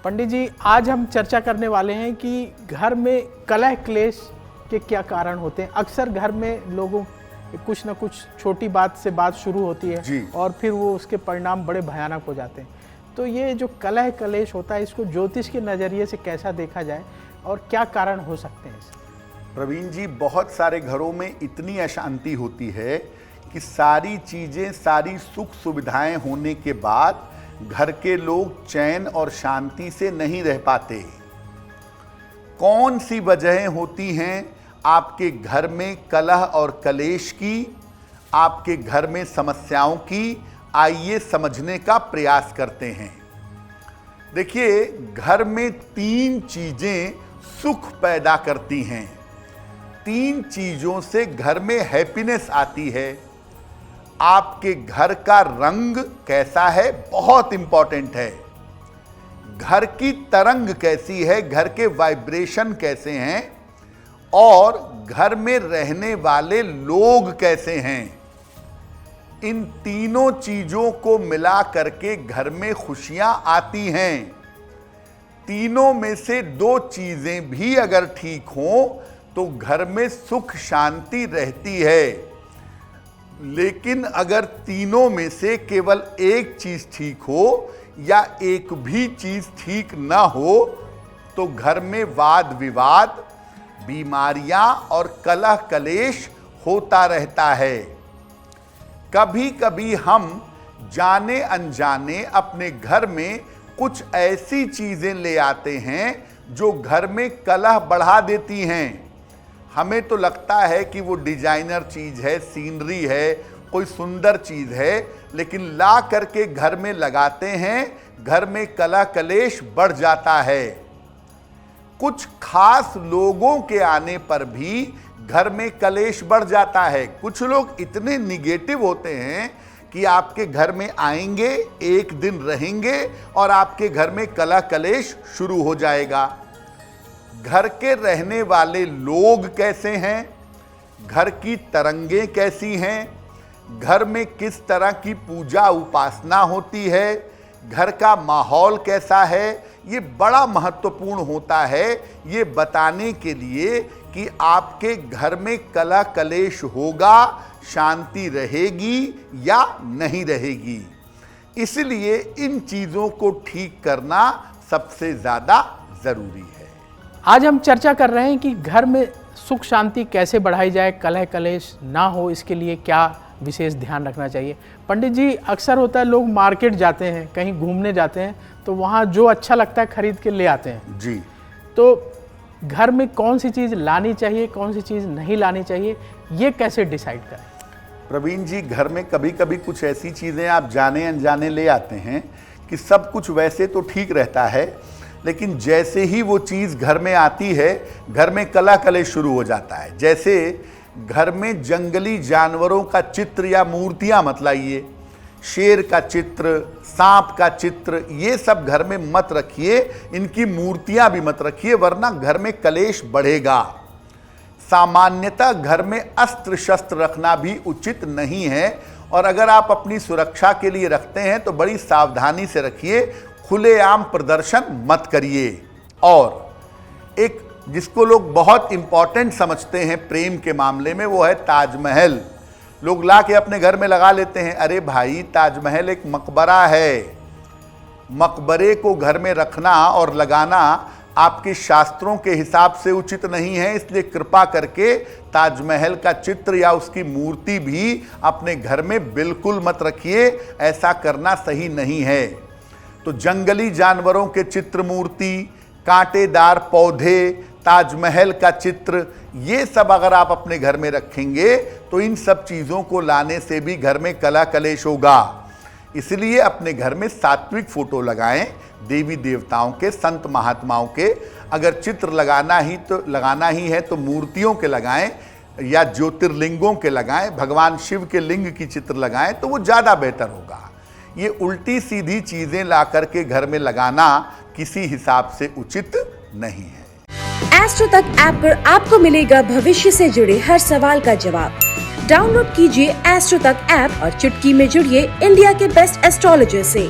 पंडित जी, आज हम चर्चा करने वाले हैं कि घर में कलह क्लेश के क्या कारण होते हैं। अक्सर घर में लोगों कुछ ना कुछ छोटी बात से बात शुरू होती है और फिर वो उसके परिणाम बड़े भयानक हो जाते हैं। तो ये जो कलह क्लेश होता है, इसको ज्योतिष के नज़रिए से कैसा देखा जाए और क्या कारण हो सकते हैं इसके? प्रवीण जी, बहुत सारे घरों में इतनी अशांति होती है कि सारी चीज़ें, सारी सुख सुविधाएं होने के बाद घर के लोग चैन और शांति से नहीं रह पाते। कौन सी वजहें होती हैं आपके घर में कलह और कलेश की, आपके घर में समस्याओं की? आइए समझने का प्रयास करते हैं। देखिए, घर में तीन चीजें सुख पैदा करती हैं। तीन चीजों से घर में हैप्पीनेस आती है। आपके घर का रंग कैसा है, बहुत इंपॉर्टेंट है। घर की तरंग कैसी है, घर के वाइब्रेशन कैसे हैं, और घर में रहने वाले लोग कैसे हैं। इन तीनों चीजों को मिला करके घर में खुशियां आती हैं। तीनों में से दो चीजें भी अगर ठीक हों तो घर में सुख शांति रहती है। लेकिन अगर तीनों में से केवल एक चीज ठीक हो या एक भी चीज ठीक ना हो तो घर में वाद विवाद, बीमारियां और कलह कलेश होता रहता है। कभी कभी हम जाने अनजाने अपने घर में कुछ ऐसी चीजें ले आते हैं जो घर में कलह बढ़ा देती हैं। हमें तो लगता है कि वो डिजाइनर चीज है, सीनरी है, कोई सुंदर चीज है, लेकिन ला करके घर में लगाते हैं, घर में कलह कलेश बढ़ जाता है। कुछ खास लोगों के आने पर भी घर में कलेश बढ़ जाता है। कुछ लोग इतने निगेटिव होते हैं कि आपके घर में आएंगे, एक दिन रहेंगे और आपके घर में कलह कलेश शुरू हो जाएगा। घर के रहने वाले लोग कैसे हैं, घर की तरंगें कैसी हैं, घर में किस तरह की पूजा उपासना होती है, घर का माहौल कैसा है, ये बड़ा महत्वपूर्ण होता है ये बताने के लिए कि आपके घर में कलह कलेश होगा, शांति रहेगी या नहीं रहेगी। इसलिए इन चीज़ों को ठीक करना सबसे ज़्यादा ज़रूरी है। आज हम चर्चा कर रहे हैं कि घर में सुख शांति कैसे बढ़ाई जाए, कलह कलेश ना हो, इसके लिए क्या विशेष ध्यान रखना चाहिए। पंडित जी, अक्सर होता है लोग मार्केट जाते हैं, कहीं घूमने जाते हैं, तो वहाँ जो अच्छा लगता है खरीद के ले आते हैं जी। तो घर में कौन सी चीज़ लानी चाहिए, कौन सी चीज़ नहीं लानी चाहिए, ये कैसे डिसाइड करें? प्रवीण जी, घर में कभी कभी कुछ ऐसी चीज़ें आप जाने अनजाने ले आते हैं कि सब कुछ वैसे तो ठीक रहता है, लेकिन जैसे ही वो चीज़ घर में आती है, घर में कलह कलेश शुरू हो जाता है। जैसे घर में जंगली जानवरों का चित्र या मूर्तियां मत लाइए। शेर का चित्र, सांप का चित्र, ये सब घर में मत रखिए। इनकी मूर्तियां भी मत रखिए, वरना घर में कलेश बढ़ेगा। सामान्यतः घर में अस्त्र शस्त्र रखना भी उचित नहीं है, और अगर आप अपनी सुरक्षा के लिए रखते हैं तो बड़ी सावधानी से रखिए, खुलेआम प्रदर्शन मत करिए। और एक जिसको लोग बहुत इंपॉर्टेंट समझते हैं प्रेम के मामले में, वो है ताजमहल। लोग ला के अपने घर में लगा लेते हैं। अरे भाई, ताजमहल एक मकबरा है। मकबरे को घर में रखना और लगाना आपके शास्त्रों के हिसाब से उचित नहीं है। इसलिए कृपा करके ताजमहल का चित्र या उसकी मूर्ति भी अपने घर में बिल्कुल मत रखिए। ऐसा करना सही नहीं है। तो जंगली जानवरों के चित्र, मूर्ति, कांटेदार पौधे, ताजमहल का चित्र, ये सब अगर आप अपने घर में रखेंगे तो इन सब चीज़ों को लाने से भी घर में कलह कलेश होगा। इसलिए अपने घर में सात्विक फोटो लगाएं, देवी देवताओं के, संत महात्माओं के। अगर चित्र लगाना ही है तो मूर्तियों के लगाएं या ज्योतिर्लिंगों के लगाएं, भगवान शिव के लिंग की चित्र लगाएं तो वो ज़्यादा बेहतर होगा। ये उल्टी सीधी चीज़ें ला करके घर में लगाना किसी हिसाब से उचित नहीं है। एस्ट्रो तक ऐप पर आपको मिलेगा भविष्य से जुड़े हर सवाल का जवाब। डाउनलोड कीजिए एस्ट्रो तक ऐप और चुटकी में जुड़िए इंडिया के बेस्ट एस्ट्रोलॉजर से।